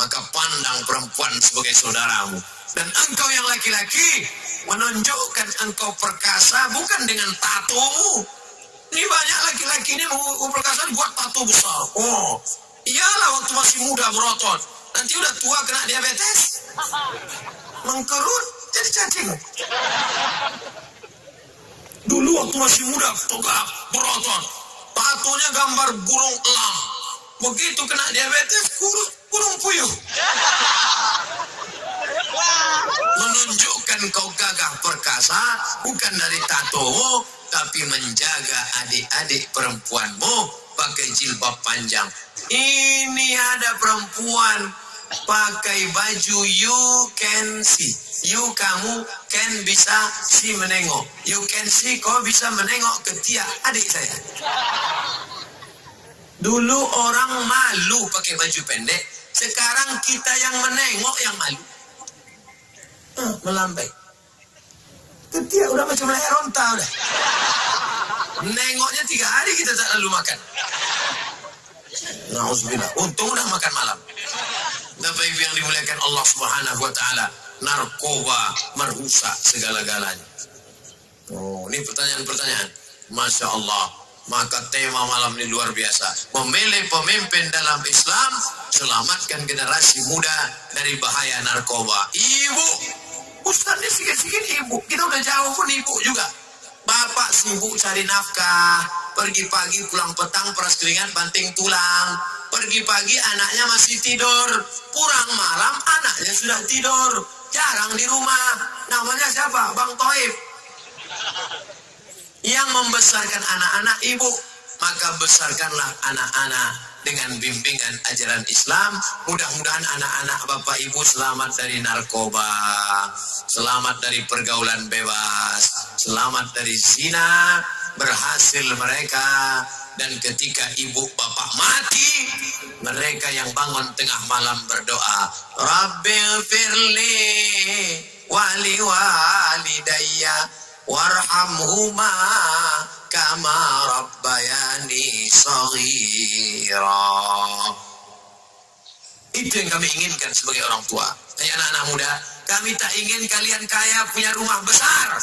[SPEAKER 1] Maka pandang perempuan sebagai saudaramu. Dan engkau yang laki-laki, menunjukkan engkau perkasa bukan dengan tatomu. Ini banyak laki-laki ini mau perkasa buat tato besar. Oh, iyalah waktu masih muda berotot. Nanti udah tua kena diabetes. Mengkerut jadi cacing. Dulu waktu masih muda, tegap, berotot. Tatonya gambar burung elang. Begitu kena diabetes, burung puyuh. Menunjukkan kau gagah perkasa bukan dari tatomu, tapi menjaga adik-adik perempuanmu pakai jilbab panjang. Ini ada perempuan pakai baju you can see. You kamu can bisa see menengok. You can see kau bisa menengok ketiak adik saya. Dulu orang malu pakai baju pendek, sekarang kita yang menengok yang malu. Melambai. Ketiak udah macam leher onta udah. Nengoknya 3 hari kita tak lalu makan. Nauzubillah. Untung udah makan malam. Bapak Ibu yang dimuliakan Allah Subhanahu wa taala, narkoba merusak segala-galanya. Oh, ini pertanyaan-pertanyaan. Masya Allah. Maka tema malam ini luar biasa. Memilih pemimpin dalam Islam, selamatkan generasi muda dari bahaya narkoba. Ibu, Ustaz ini sikit-sikit ibu. Kita udah jauh pun ibu juga. Bapak sibuk cari nafkah. Pergi pagi pulang petang peras keringat banting tulang. Pergi pagi anaknya masih tidur. Pulang malam anaknya sudah tidur. Jarang di rumah. Namanya siapa? Bang Toib. Yang membesarkan anak-anak ibu, maka besarkanlah anak-anak dengan bimbingan ajaran Islam. Mudah-mudahan anak-anak bapak ibu selamat dari narkoba, selamat dari pergaulan bebas, selamat dari zina, berhasil mereka. Dan ketika ibu bapak mati, mereka yang bangun tengah malam berdoa, Rabbil firli wali walidayya warhamhuma kama rabbayani shaghira. Itu yang kami inginkan sebagai orang tua. Hai anak-anak muda, kami tak ingin kalian kaya punya rumah besar.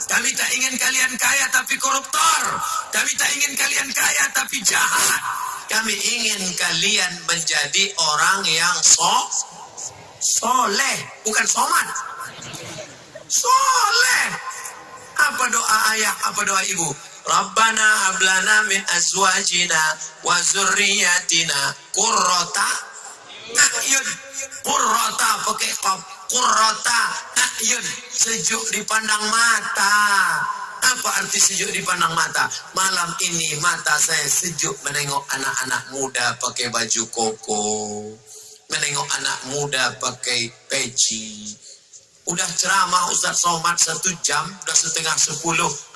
[SPEAKER 1] Kami tak ingin kalian kaya tapi koruptor. Kami tak ingin kalian kaya tapi jahat. Kami ingin kalian menjadi orang yang soleh, bukan somat. Soleh. Apa doa ayah, apa doa ibu? Rabbana hablana min azwajina wa zurriyatina qurrata a'yun. Qurrata pakai qaf. Qurrata a'yun, sejuk dipandang mata. Apa arti sejuk dipandang mata? Malam ini mata saya sejuk menengok anak-anak muda pakai baju koko, menengok anak muda pakai peci, Udah ceramah Ustaz Somad 1 jam, udah setengah 10,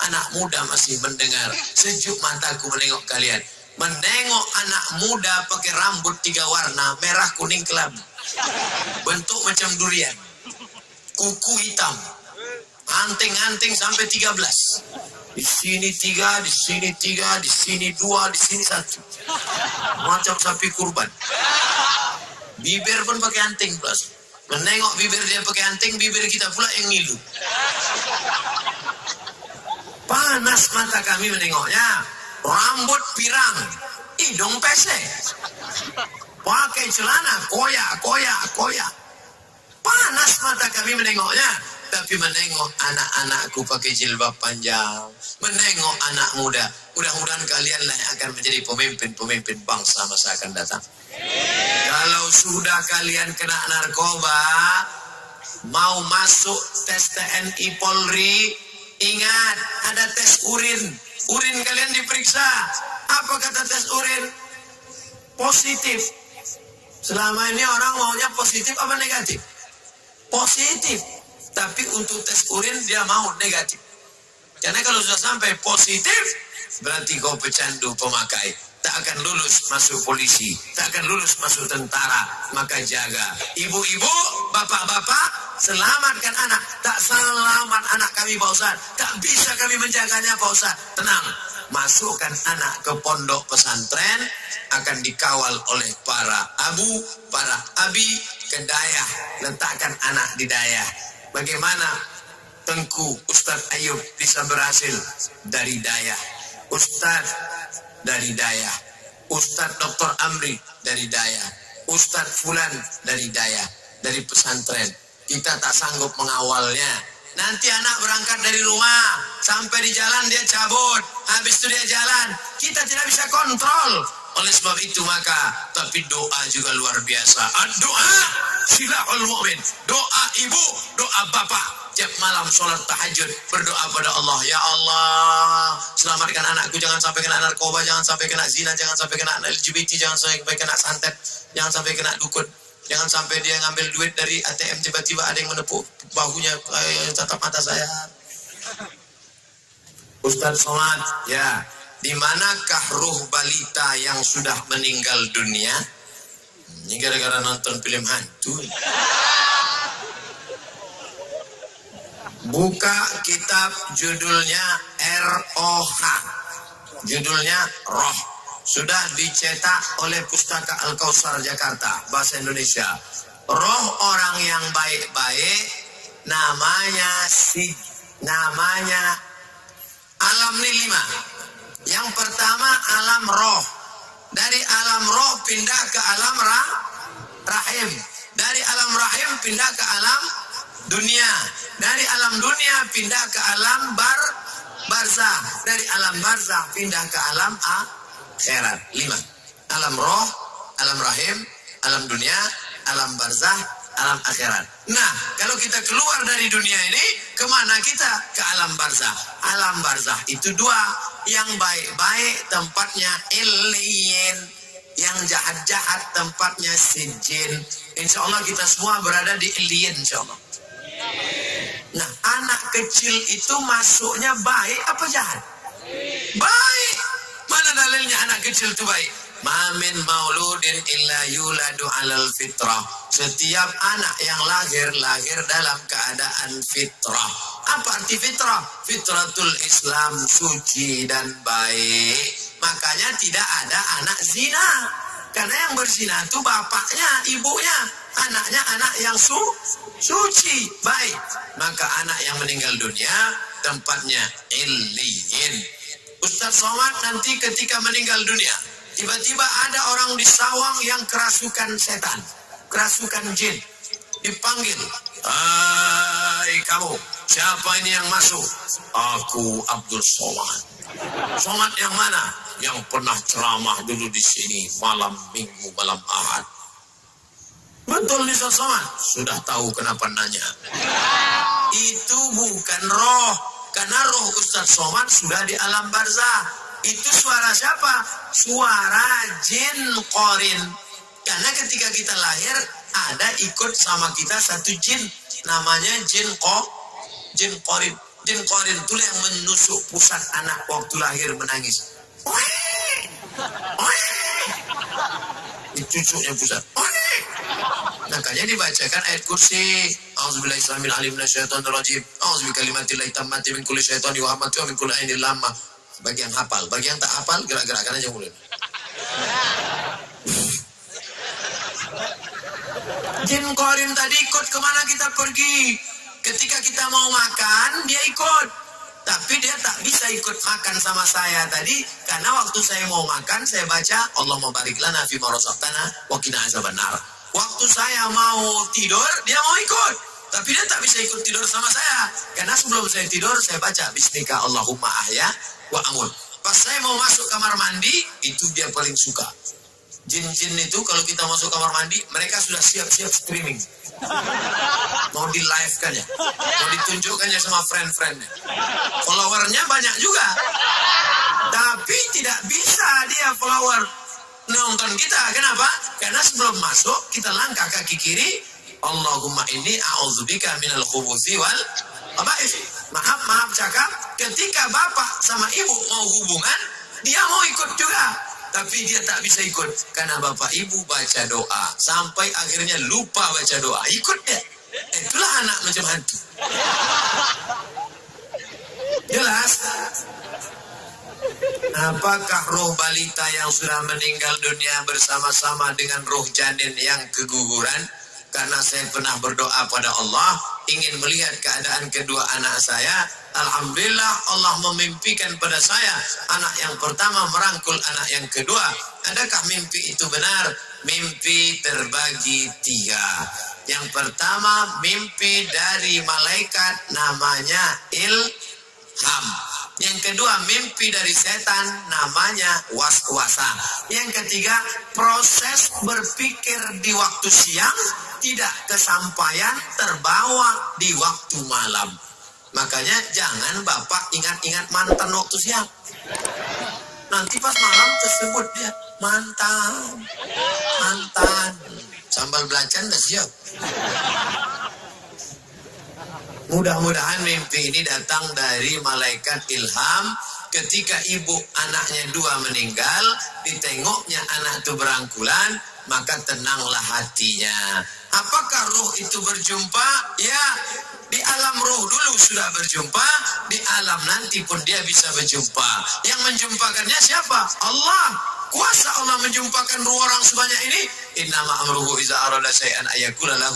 [SPEAKER 1] anak muda masih mendengar. Sejuk mataku menengok kalian. Menengok anak muda pakai rambut 3 warna, merah, kuning, kelabu. Bentuk macam durian. Kuku hitam. Anting-anting sampai 13. Di sini 3, di sini 3, di sini 2, di sini 1. Macam sapi kurban. Bibir pun pakai anting plus. Menengok bibir dia pakai anting, bibir kita pula yang ngilu. Panas mata kami menengoknya. Rambut pirang, hidung pesek. Pakai celana koyak. Panas mata kami menengoknya. Tapi menengok anak-anakku pakai jilbab panjang. Menengok anak muda. Mudah-mudahan kalianlah yang akan menjadi pemimpin-pemimpin bangsa masa akan datang. Kalau sudah kalian kena narkoba, mau masuk tes TNI Polri, ingat ada tes urin. Urin kalian diperiksa. Apa kata tes urin? Positif. Selama ini orang maunya positif apa negatif? Positif. Tapi untuk tes urin dia mau negatif. Karena kalau sudah sampai positif, berarti kau pecandu pemakai. Tak akan lulus masuk polisi, tak akan lulus masuk tentara. Maka jaga. Ibu-ibu, bapak-bapak, selamatkan anak. Tak selamat anak kami Pak Ustaz. Tak bisa kami menjaganya Pak Ustaz. Tenang, masukkan anak ke pondok pesantren, akan dikawal oleh para abu, para abi ke dayah. Letakkan anak di dayah. Bagaimana Tengku Ustadz Ayub bisa berhasil? Dari dayah. Ustadz dari dayah, Ustadz Dr. Amri dari dayah, Ustadz Fulan dari dayah, dari pesantren. Kita tak sanggup mengawalnya. Nanti anak berangkat dari rumah, sampai di jalan dia cabut, habis itu dia jalan. Kita tidak bisa kontrol. Oleh sebab itu maka, tapi doa juga luar biasa. Doa silahul mu'min. Doa ibu, doa bapak. Tiap malam sholat tahajud berdoa pada Allah. Ya Allah, selamatkan anakku, jangan sampai kena narkoba, jangan sampai kena zina, jangan sampai kena LGBT, jangan sampai kena santet, jangan sampai kena dukun, jangan sampai dia ngambil duit dari ATM tiba-tiba ada yang menepuk bahunya, tatap mata saya. Ustaz Somad, ya, di manakah ruh balita yang sudah meninggal dunia? Ini gara-gara nonton film hantu. Buka kitab judulnya ROH. Judulnya Roh. Sudah dicetak oleh Pustaka Al-Kausar Jakarta, bahasa Indonesia. Roh orang yang baik-baik namanya alam ini 5. Yang pertama alam roh. Dari alam roh pindah ke alam rahim. Dari alam rahim pindah ke alam dunia. Dari alam dunia pindah ke alam barzah. Dari alam barzah pindah ke alam akhirat. 5. Alam roh, alam rahim, alam dunia, alam barzah, alam akhirat. Nah, kalau kita keluar dari dunia ini, kemana kita? Ke alam barzah. Alam barzah itu 2. Yang baik-baik tempatnya illiyin. Yang jahat-jahat tempatnya sijin. Insya Allah kita semua berada di illiyin, insya Allah. Nah, anak kecil itu masuknya baik apa jahat? Baik. Mana dalilnya anak kecil itu baik? Mamin mauludin illa yuladu alal fitrah. Setiap anak yang lahir dalam keadaan fitrah. Apa arti fitrah? Fitratul Islam, suci dan baik. Makanya tidak ada anak zina. Karena yang berzina itu bapaknya, ibunya. Anaknya anak yang suci, baik. Maka anak yang meninggal dunia tempatnya illiyin. Ustaz Somad nanti ketika meninggal dunia, tiba-tiba ada orang di sawang yang kerasukan setan, kerasukan jin. Dipanggil, hai kamu, siapa ini yang masuk? Aku Abdul Somad. Somad yang mana? Yang pernah ceramah dulu di sini malam Minggu, malam Ahad. Betul nih Ustaz Somad? Sudah tahu kenapa nanya. Itu bukan roh. Karena roh Ustaz Somad sudah di alam barzah. Itu suara siapa? Suara jin qarin. Karena ketika kita lahir, ada ikut sama kita satu jin, namanya jin Qorin. Jin Qorin itu yang menusuk pusat anak waktu lahir menangis. Cucunya pusat. Makanya dibacakan ayat kursi. Auzubillahi samil alim minasyaitonir rajim. Auzubikalimatillahit tammati min kulli syaitani wa hamati wa min kulli ainil lamma. Bagi yang hafal, bagi yang tak hafal gerak-gerakan aja mulai. Jin Qorin tadi ikut kemana kita pergi. Ketika kita mau makan, dia ikut. Tapi dia tak bisa ikut makan sama saya tadi. Karena waktu saya mau makan, saya baca Allahumma barik lana fima razaqtana wa qina azabannar. Waktu saya mau tidur, dia mau ikut. Tapi dia tak bisa ikut tidur sama saya. Karena sebelum saya tidur, saya baca Bismika Allahumma ahya wa amut. Pas saya mau masuk kamar mandi, itu dia paling suka. Jin-jin itu kalau kita masuk kamar mandi, mereka sudah siap-siap streaming. Mau di live kan ya, mau ditunjukkannya sama friend-friendnya. Followernya banyak juga, tapi tidak bisa dia follower nonton kita. Kenapa? Karena sebelum masuk kita langkah kaki kiri, Allahumma inni a'udzubika minal khubuthi wal khaba'ith. Maaf cakap, ketika bapak sama ibu mau hubungan, dia mau ikut juga. Tapi dia tak bisa ikut karena bapak ibu baca doa sampai akhirnya lupa baca doa. Ikut dia. Itulah anak macam hantu. Jelas? Apakah roh balita yang sudah meninggal dunia bersama-sama dengan roh janin yang keguguran? Karena saya pernah berdoa pada Allah ingin melihat keadaan kedua anak saya. Alhamdulillah Allah memimpikan pada saya anak yang pertama merangkul anak yang kedua. Adakah mimpi itu benar? Mimpi terbagi 3. Yang pertama mimpi dari malaikat namanya ilham. Yang kedua mimpi dari setan namanya waswasa. Yang ketiga proses berpikir di waktu siang tidak kesampaian, terbawa di waktu malam. Makanya jangan bapak ingat-ingat mantan waktu siang. Nanti pas malam tersebut dia mantan. Sambal belacan dah siap. Mudah-mudahan mimpi ini datang dari malaikat ilham. Ketika ibu anaknya 2 meninggal, ditengoknya anak itu berangkulan, maka tenanglah hatinya. Apakah roh itu berjumpa? Ya, di alam roh dulu sudah berjumpa, di alam nanti pun dia bisa berjumpa. Yang menjumpakannya siapa? Allah. Kuasa Allah menjumpakan roh orang sebanyak ini. Innama amruhu iza arada syai'an ayakula lahu